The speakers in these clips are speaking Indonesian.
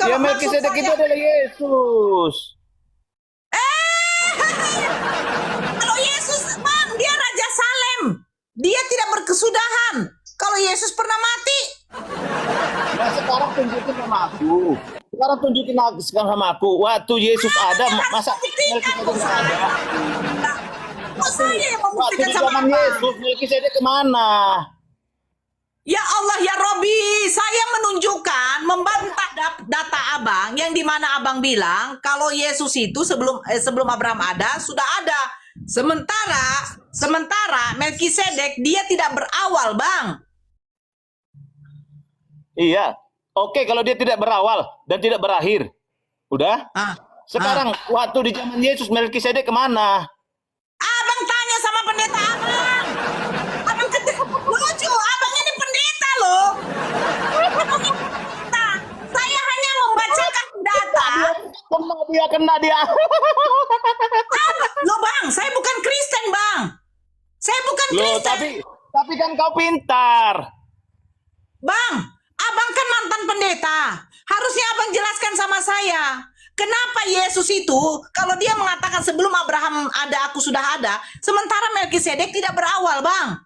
Ya Kalau maksud Melkisedek itu saya, adalah Yesus. kalau Yesus, Bang, dia Raja Salem. Dia tidak berkesudahan. Kalau Yesus pernah mati, Nah sekarang tunjukin sama aku. Sekarang tunjukin sama aku. Waktu Yesus ada, dia harus masa membuktikan Melkisedek kok nggak saya. ada? Kok saya yang Waktu membuktikan di sama zaman Abang? Yesus, Melkisedek kemana? Ya Allah ya Robi, saya menunjukkan membantah data Abang yang dimana Abang bilang kalau Yesus itu sebelum Abraham ada sudah ada. Sementara Melkisedek dia tidak berawal, Bang. Iya. Oke, kalau dia tidak berawal dan tidak berakhir. Udah? Ah, Sekarang waktu di zaman Yesus, Melkisedek kemana? Abang tanya sama pendeta Abang. Abang lucu, Abang ini pendeta loh. Nah, saya hanya membacakan data. Kena dia. Loh Bang, saya bukan Kristen Bang. Saya bukan Loh, Kristen. tapi kan kau pintar. Bang, Abang kan mantan pendeta. Harusnya Abang jelaskan sama saya. Kenapa Yesus itu, kalau dia mengatakan sebelum Abraham ada, aku sudah ada, sementara Melkisedek tidak berawal, Bang.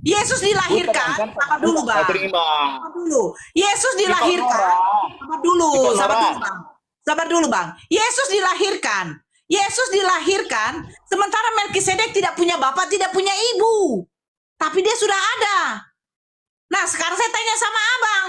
Yesus dilahirkan, apa dulu, Bang? Terima. Apa dulu? Yesus dilahirkan. Apa dulu? Sabar dulu, Bang. Yesus dilahirkan, sementara Melkisedek tidak punya bapak, tidak punya ibu. Tapi dia sudah ada. Nah, sekarang saya tanya sama Abang.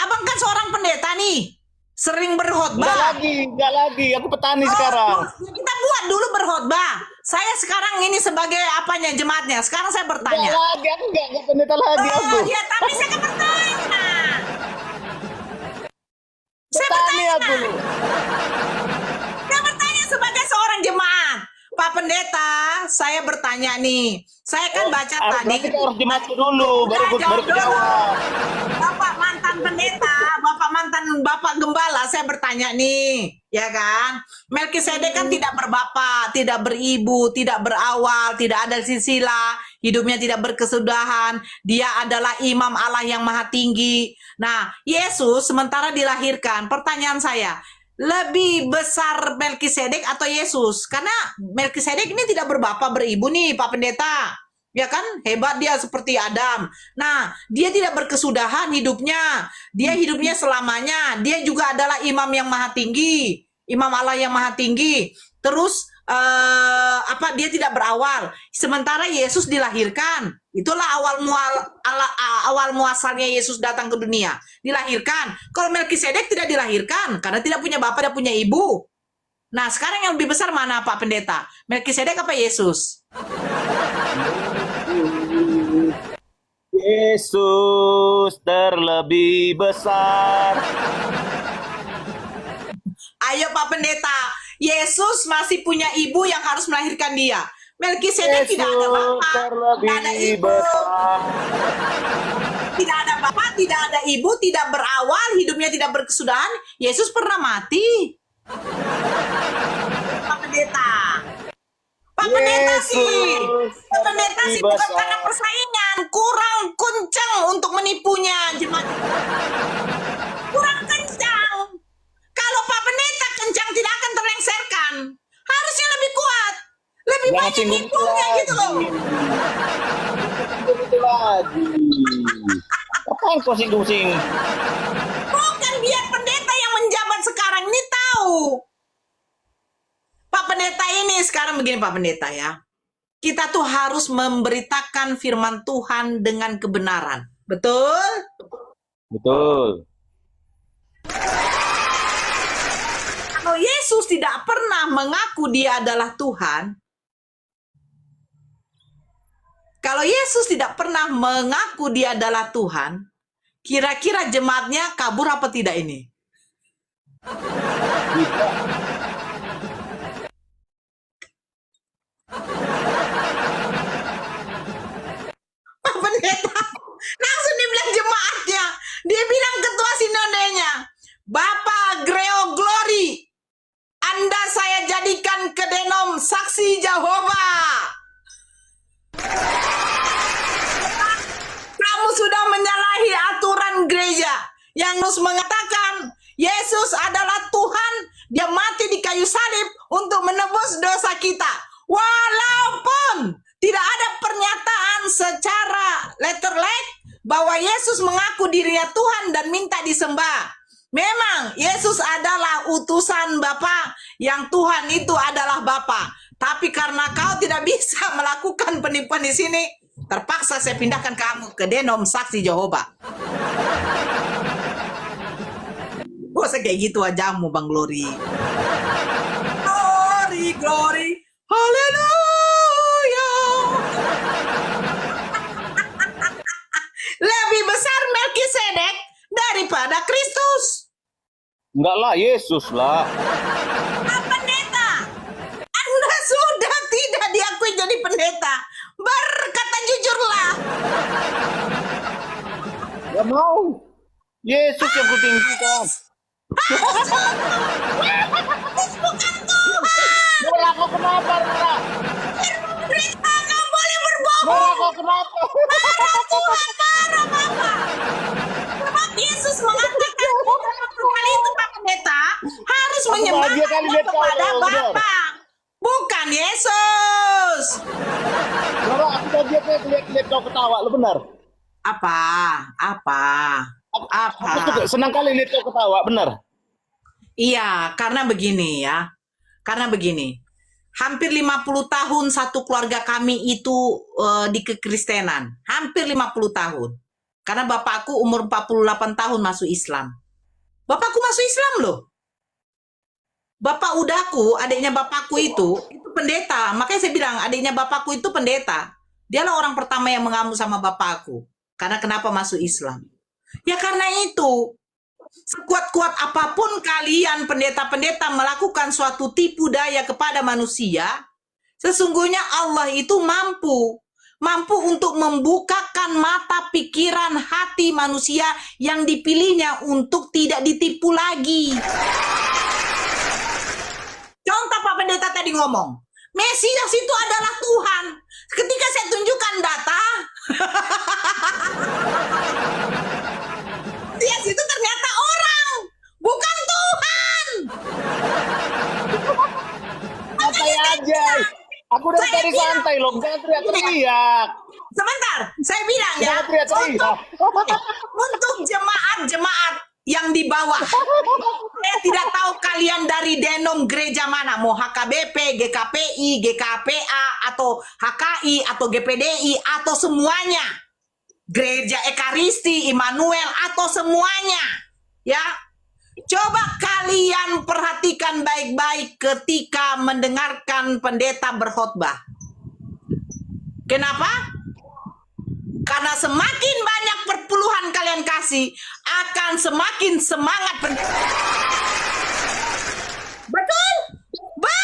Abang kan seorang pendeta nih. Sering berkhotbah. Enggak lagi. Aku petani sekarang. Kita buat dulu berkhotbah. Saya sekarang ini sebagai apanya jemaatnya. Sekarang saya bertanya. Enggak lagi, aku enggak pendeta lagi aku. Ya, tapi saya kan bertanya. Saya Petani bertanya. aku. Saya bertanya sebagai seorang jemaat. Pak Pendeta, saya bertanya nih. Saya kan baca tadi. Kita harus jemaat dulu, baru jawab. Bapak mantan pendeta, Bapak gembala, saya bertanya nih, ya kan? Melkisedek kan tidak berbapak, tidak beribu, tidak berawal, tidak ada silsilah, hidupnya tidak berkesudahan. Dia adalah imam Allah yang maha tinggi. Nah, Yesus sementara dilahirkan, pertanyaan saya, lebih besar Melkisedek atau Yesus? Karena Melkisedek ini tidak berbapak beribu nih, Pak Pendeta. Ya kan, hebat dia seperti Adam. Nah, dia tidak berkesudahan hidupnya. Dia hidupnya selamanya. Dia juga adalah imam yang maha tinggi, imam Allah yang maha tinggi. Terus dia tidak berawal. Sementara Yesus dilahirkan. Itulah awal muasalnya Yesus datang ke dunia. Dilahirkan. Kalau Melkisedek tidak dilahirkan karena tidak punya bapak dan punya ibu. Nah, sekarang yang lebih besar mana, Pak Pendeta? Melkisedek apa Yesus? Yesus terlebih besar. Ayo Pak Pendeta, Yesus masih punya ibu yang harus melahirkan dia. Melkisedek tidak ada bapak, tidak ada ibu, tidak ada bapak, tidak ada ibu, tidak berawal, hidupnya tidak berkesudahan. Yesus pernah mati. Pak Pendeta. Pak Pendeta sih. Pak Pendeta sih bukan karena persaingan, kurang kencang untuk menipunya jemaat. Kurang kencang. Kalau Pak Pendeta kencang tidak akan terlengserkan. Harusnya lebih kuat. Lebih banyak nipunya gitu loh. Itu lagi. Apa yang pusing-pusing? Bukan biar pendeta yang menjabat sekarang ini tahu. Pak Pendeta ini sekarang begini Pak Pendeta ya. Kita tuh harus memberitakan firman Tuhan dengan kebenaran. Betul? Betul. Kalau Yesus tidak pernah mengaku dia adalah Tuhan, kalau Yesus tidak pernah mengaku dia adalah Tuhan, kira-kira jemaatnya kabur apa tidak ini? Pak Pendeta langsung dibilang jemaatnya, dia bilang ketua sinodenya, Bapak Greo Glory, Anda saya jadikan ke denom saksi Jehovah. Kamu sudah menyalahi aturan gereja. Yanus mengatakan Yesus adalah Tuhan, dia mati di kayu salib untuk menebus dosa kita. Walaupun tidak ada pernyataan secara letterlek bahwa Yesus mengaku dirinya Tuhan dan minta disembah. Memang Yesus adalah utusan Bapa, yang Tuhan itu adalah Bapa. Tapi karena kau tidak bisa melakukan penipuan di sini, terpaksa saya pindahkan kamu ke Denom Saksi Jehovah. Gak usah kayak gitu ajamu, Bang Glory. Glory, glory, haleluya. Lebih besar Melkisedek daripada Kristus. Enggak lah, Yesus lah. Pendeta, Anda sudah tidak diakui jadi pendeta. Berkata jujurlah. Gak mau. Yesus yang kutinggikan. Bukan Tuhan. Nora, kau kenapa, Nora? Pendeta, nggak boleh berbohong. Nora, kau kenapa? Marah Tuhan, marah Bapak. Sebab Yesus mengatakan kali itu Pak Pendeta harus menyembah bahagia kali lihat kau, kepada benar. Bapa, bukan Yesus. Nora, aku tadi lihat kau ketawa, lu benar? Apa? Aku tuh senang kali lihat kau ketawa, benar? Iya, karena begini ya. Karena begini. Hampir 50 tahun satu keluarga kami itu di kekristenan. Hampir 50 tahun. Karena bapakku umur 48 tahun masuk Islam. Bapakku masuk Islam loh. Bapak udaku, adiknya bapakku itu pendeta. Makanya saya bilang adiknya bapakku itu pendeta. Dialah orang pertama yang mengamuk sama bapakku. Karena kenapa masuk Islam? Ya karena itu. Sekuat-kuat apapun kalian pendeta-pendeta melakukan suatu tipu daya kepada manusia, sesungguhnya Allah itu mampu untuk membukakan mata pikiran hati manusia yang dipilihnya untuk tidak ditipu lagi. Contoh Pak Pendeta tadi ngomong, Mesias itu adalah Tuhan. Ketika saya tunjukkan data, Mesias itu ternyata orang, bukan Tuhan. Santai aja. Aku udah tadi santai loh, jangan teriak-teriak. Sebentar, saya bilang ya, Jangan teriak-teriak. untuk jemaat yang di bawah. Saya tidak tahu kalian dari denom gereja mana, mau HKBP, GKPI, GKPA, atau HKI, atau GPDI, atau semuanya. Gereja Ekaristi, Immanuel, atau semuanya. Ya, coba kalian perhatikan baik-baik ketika mendengarkan pendeta berkhotbah. Kenapa? Karena semakin banyak perpuluhan kalian kasih, akan semakin semangat pendeta. Betul? Betul!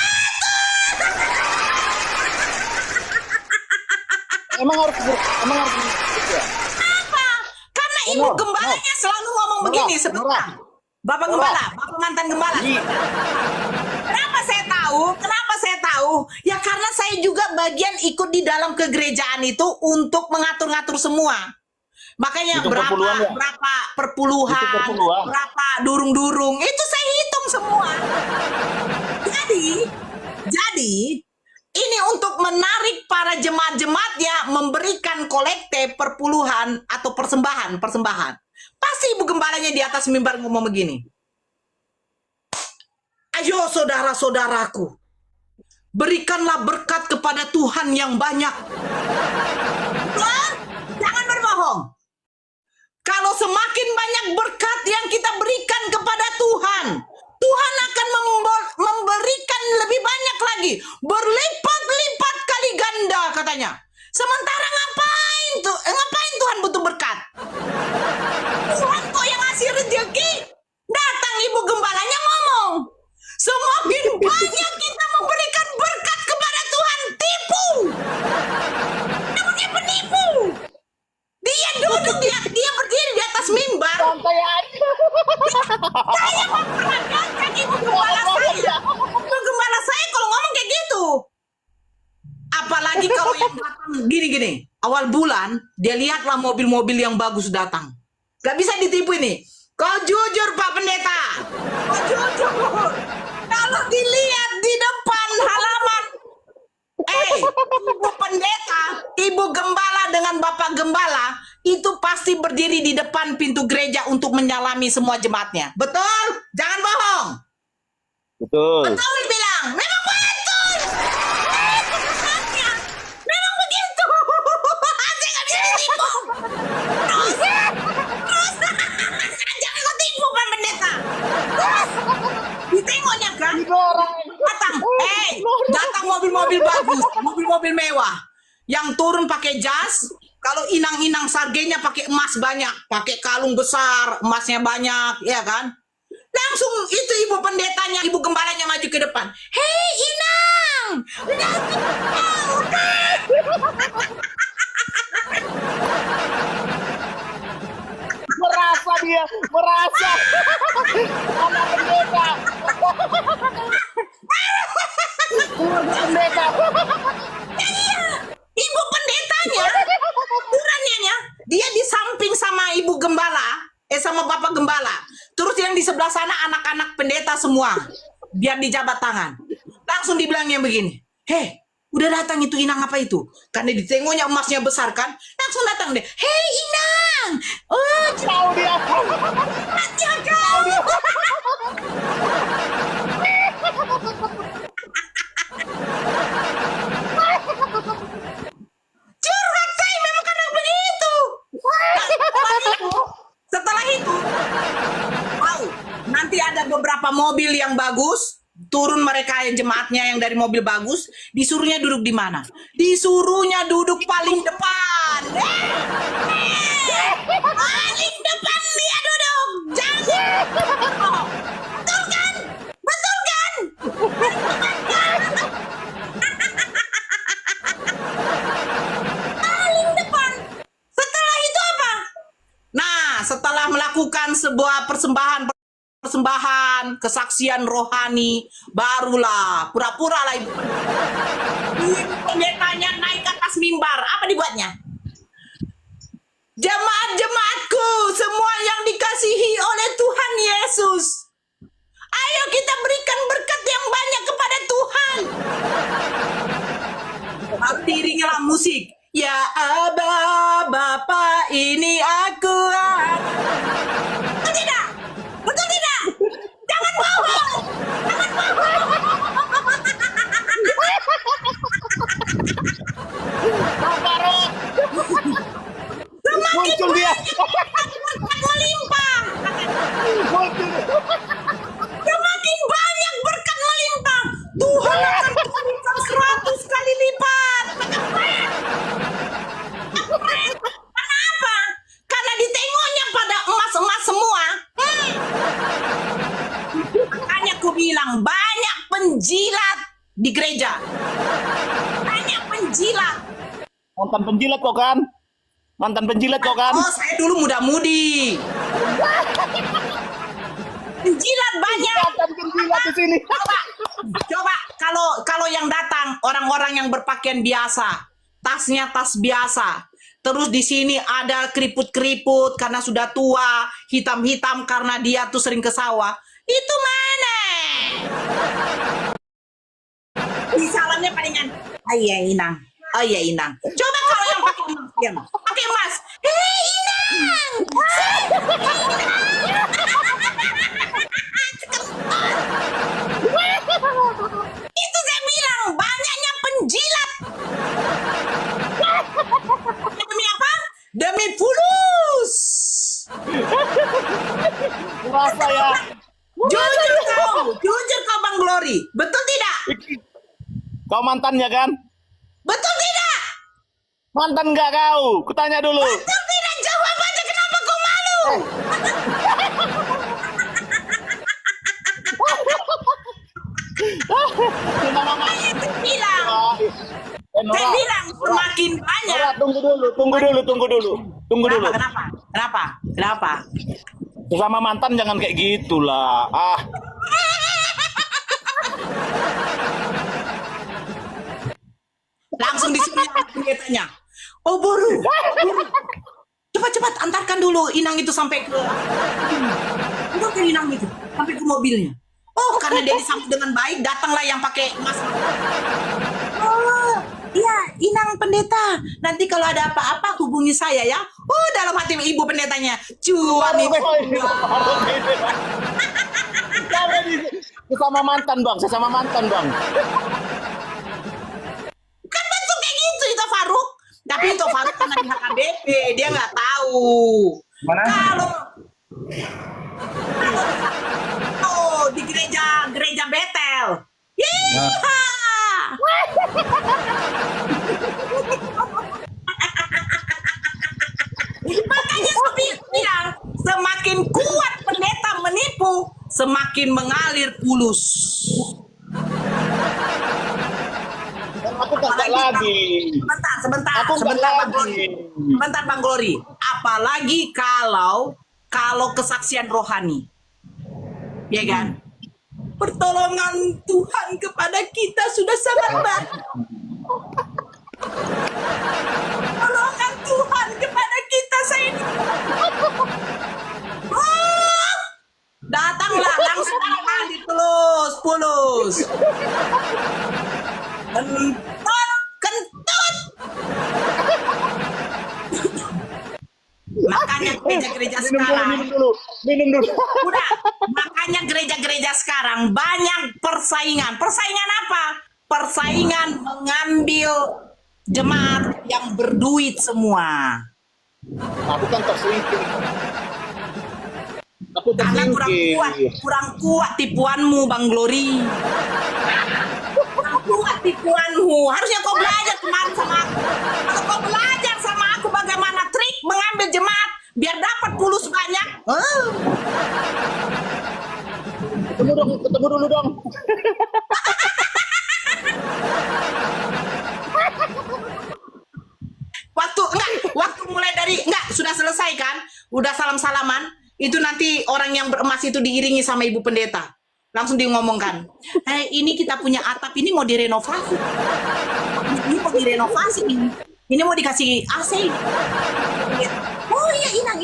Emang harus ya? Apa? Karena ibu gembalanya selalu ngomong begini sebentar. Bapak gembala, bapak mantan gembala. Kenapa saya tahu? Kenapa saya tahu? Ya karena saya juga bagian ikut di dalam kegerejaan itu untuk mengatur-ngatur semua. Makanya Hitung perpuluhan ya? berapa perpuluhan, Hitung perpuluhan. berapa durung-durung, itu saya hitung semua. Jadi ini untuk menarik para jemaat-jemaatnya memberikan kolekte perpuluhan atau persembahan. Pasti ibu gembalanya di atas mimbar ngomong begini. Ayo saudara-saudaraku, berikanlah berkat kepada Tuhan yang banyak. Jangan berbohong. Kalau semakin banyak berkat yang kita berikan kepada Tuhan, Tuhan akan memberikan lebih banyak lagi, berlipat-lipat kali ganda katanya. Sementara ngapain Tuhan butuh berkat? Tuhan kok yang ngasih rezeki? Datang ibu gembalanya ngomong, semakin banyak kita memberikan berkat kepada Tuhan, tipu. Namanya penipu. Dia duduk, dia berdiri di atas mimbar. Santai aja. Saya memperagakan ibu gembala saya. Ibu gembala saya kalau ngomong kayak gitu. Apalagi kalau yang datang gini-gini. Awal bulan, dia lihatlah mobil-mobil yang bagus datang. Gak bisa ditipu ini. Kau jujur Pak Pendeta. Kau jujur. Kalau dilihat di depan halaman, Ibu Pendeta, Ibu Gembala dengan Bapak Gembala itu pasti berdiri di depan pintu gereja untuk menyalami semua jemaatnya. Betul? Jangan bohong. Betul. Betul bilang. Memang betul. Memang begitu. Saya nggak bisa ditipu. Terus. Jangan kau tipu Pak Pendeta. Ditengoknya kan? Datang mobil-mobil bagus, mobil-mobil mewah. Yang turun pakai jas, kalau inang-inang sargenya pakai emas banyak, pakai kalung besar, emasnya banyak, ya kan? Langsung itu ibu pendetanya, ibu gembalanya maju ke depan. Hei Inang, Merasa dia, merasa. Anak pendeta. Pendeta. Ibu pendetanya, turannya, dia di samping sama ibu gembala, sama bapak gembala. Terus yang di sebelah sana anak-anak pendeta semua, biar dijabat tangan. Langsung dibilangnya begini, hei, udah datang itu Inang apa itu? Karena ditengoknya emasnya besar kan, langsung datang deh. Hei Inang, oh Tahu dia. jaga. Curhat saya memang karena begitu. Setelah itu, wow, nanti ada beberapa mobil yang bagus. Turun mereka yang jemaatnya yang dari mobil bagus, disuruhnya duduk di mana? Disuruhnya duduk paling depan. Paling depan dia duduk. Jangan. Betul kan? Betul kan? Paling depan. Setelah itu apa? Nah, setelah melakukan sebuah persembahan kesaksian rohani, barulah pura-pura lah ibu pendetanya naik ke atas mimbar. Apa dibuatnya? Jemaat-jemaatku semua yang dikasihi oleh Tuhan Yesus, ayo kita berikan berkat yang banyak kepada Tuhan. Lalu diiringilah musik. Ya Aba, Bapa, ini aku. Betul tidak? Betul tidak? Jangan bohong. Jangan bohong. Semakin Muncul dia. berkat melimpah. Muncul. Semakin banyak berkat melimpah. Tuhan akan memberikan 100 kali lipat. Kenapa? Karena ditengoknya pada emas-emas semua. Makanya aku bilang banyak penjilat di gereja. Banyak penjilat. Mantan penjilat kok kan? Mantan penjilat kok kan? Oh, saya dulu muda-mudi. Penjilat banyak. Mantan penjilat di sini. Coba kalau yang datang orang-orang yang berpakaian biasa, tasnya tas biasa. Terus di sini ada keriput-keriput karena sudah tua, hitam-hitam karena dia tuh sering ke sawah. Itu mana? Di salamnya palingan, oh iya Inang, oh iya Inang. Coba kalau yang pakai emas, ya, pakai emas. Hei Inang, itu saya bilang banyaknya penjilat. Demi apa? Demi fulus. Merasa ya. Jujur kau Bang Glory, betul tidak? Kau mantannya kan? Betul tidak? Mantan nggak kau? Kutanya dulu. Betul tidak? Jawab aja, kenapa kau malu? Saya bilang, saya bilang semakin banyak. Nora, tunggu dulu. Kenapa? Sesama mantan jangan kayak gitulah. Ah, Langsung disuruh pendetanya. Oh boru. cepat antarkan dulu inang itu sampai ke antarkan inang itu sampai ke mobilnya. Oh, karena dia disambut dengan baik, datanglah yang pakai masker. Oh, iya, inang pendeta. Nanti kalau ada apa-apa hubungi saya ya. Oh, dalam hati ibu pendetanya, cuan ibu. Jangan sesama mantan bang, sesama mantan bang. Kan betul kayak gitu itu Faruk. Tapi itu Faruk karena di HKBP, dia nggak tahu. Mana? Kalau di gereja Betel. Yeeha! Makanya seperti bilang, semakin kuat pendeta menipu, semakin mengalir fulus. Aku kagak lagi. Sebentar, Aku nggak Bang lagi. Glory. Sebentar Bang Glory. Apalagi kalau kesaksian rohani. Ya kan? Pertolongan Tuhan kepada kita sudah sangat baik. Pertolongan Tuhan kepada kita saya. Oh, datanglah langsung mengalir fulus. Kentut. Makanya gereja-gereja sekarang Minum dulu. udah, makanya gereja-gereja sekarang banyak persaingan. Persaingan apa? Persaingan mengambil jemaat yang berduit semua. Aku kan tersingkir. Aku Karena tersingkir. kurang kuat tipuanmu, Bang Glory. Kurang kuat tipuanmu. Harusnya kau belajar kemarin sama aku. Kalau kau belajar sama aku bagaimana trik mengambil jemaat biar dapat pulus banyak. Ketemu dulu dong. Waktu mulai dari sudah selesai kan? Udah salam-salaman, itu nanti orang yang beremas itu diiringi sama ibu pendeta. Langsung dia ngomongkan, ini kita punya atap ini mau direnovasi. Ini mau direnovasi ini. Ini mau dikasih AC. Oh iya, Inang.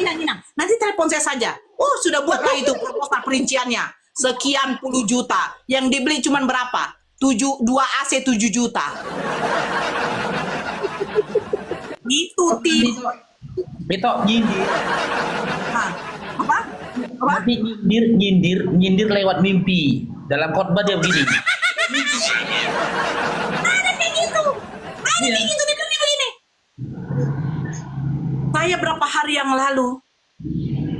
Nanti telepon saya saja. Oh, sudah buatlah itu proposal perinciannya. Sekian puluh juta. Yang dibeli cuman berapa? 2 AC 7 juta. Itu Beto nyindir. Hah? Apa? Nanti nyindir lewat mimpi. Dalam khotbah dia begini. Ada kayak gitu. Dia bilang begini. Saya berapa hari yang lalu,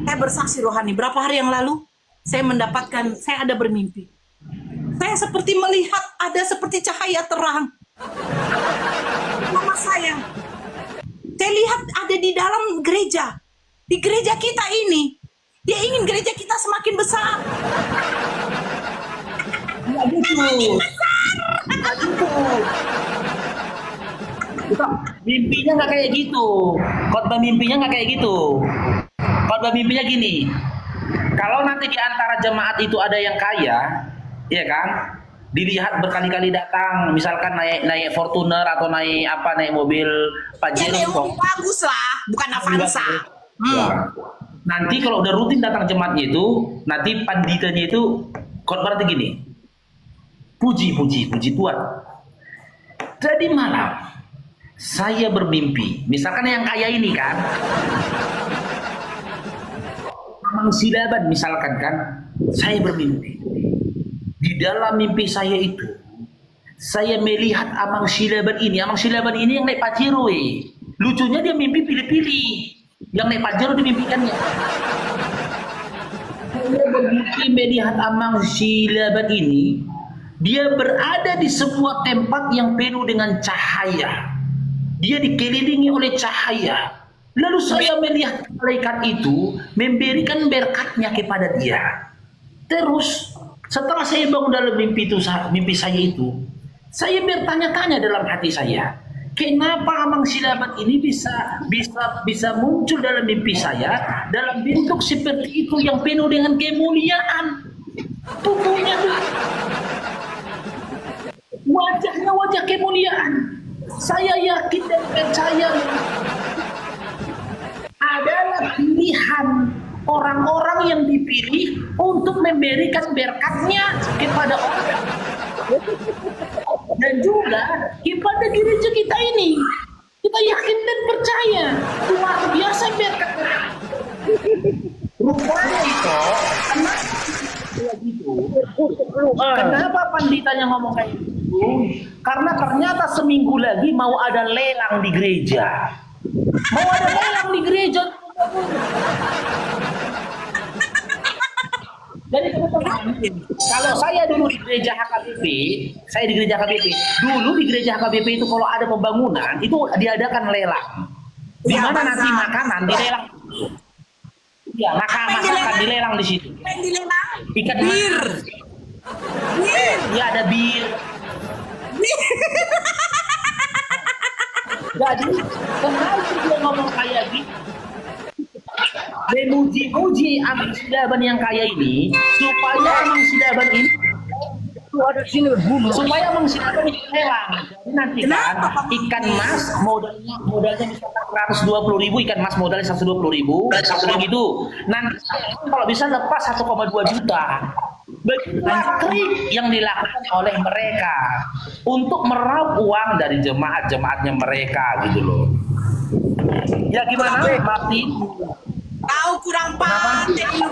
saya bersaksi rohani. Berapa hari yang lalu, saya ada bermimpi. Saya seperti melihat ada seperti cahaya terang. Mama saya lihat ada di dalam gereja. Di gereja kita ini. Dia ingin gereja kita semakin besar. Nggak gitu. Beto, mimpinya nggak kayak gitu. Khotbah mimpinya nggak kayak gitu. Khotbah mimpinya gini. Kalau nanti di antara jemaat itu ada yang kaya, ya kan? Dilihat berkali-kali datang, misalkan naik Fortuner atau naik mobil Pajero. Yang bagus lah, bukan Avanza. Ya. Nanti kalau udah rutin datang jemaatnya itu, nanti panditanya itu khotbah gini. Puji Tuhan. Tadi malam saya bermimpi, misalkan yang kaya ini kan, Amang Silaban misalkan kan, saya bermimpi. Di dalam mimpi saya itu, saya melihat Amang Silaban ini yang naik Pajero. Lucunya dia mimpi pilih-pilih. Yang naik Pajero dimimpikannya. Saya bermimpi melihat Amang Silaban ini, dia berada di sebuah tempat yang penuh dengan cahaya. Dia dikelilingi oleh cahaya. Lalu saya melihat malaikat itu memberikan berkatnya kepada dia. Terus setelah saya bangun dalam mimpi saya itu, saya bertanya-tanya dalam hati saya, kenapa Amang Silaban ini bisa muncul dalam mimpi saya dalam bentuk seperti itu yang penuh dengan kemuliaan. Tubuhnya tuh, wajahnya wajah kemuliaan. Saya yakin dan percaya adalah pilihan orang-orang yang dipilih untuk memberikan berkatnya kepada orang dan juga kepada gereja kita ini. Kita yakin dan percaya luar biasa berkat. Rupanya itu kenapa panditanya ngomong kayak gitu? Karena ternyata seminggu lagi mau ada lelang di gereja. Mau ada lelang di gereja. Jadi teman-teman, kalau saya dulu di gereja HKBP, saya di gereja HKBP, dulu di gereja HKBP itu kalau ada pembangunan itu diadakan lelang, di mana nanti makanan dilelang, ya masakan dilelang di situ. Yang dilelang Ikan bir. ya ada bir. Jadi kenapa dia ngomong kayak gitu? Memuji-muji Amang Sidaban yang kaya ini supaya Amang Sidaban ini supaya Amang Sidaban ini lelang. Jadi nanti kan ikan mas modalnya misalkan 120.000, ikan mas modalnya 120.000, gitu. Nanti kalau bisa lepas 1,2 juta. Begitulah trik yang dilakukan oleh mereka untuk meraup uang dari jemaat-jemaatnya mereka gitu loh. Ya gimana, Martin? Tahu kurang pandai lu.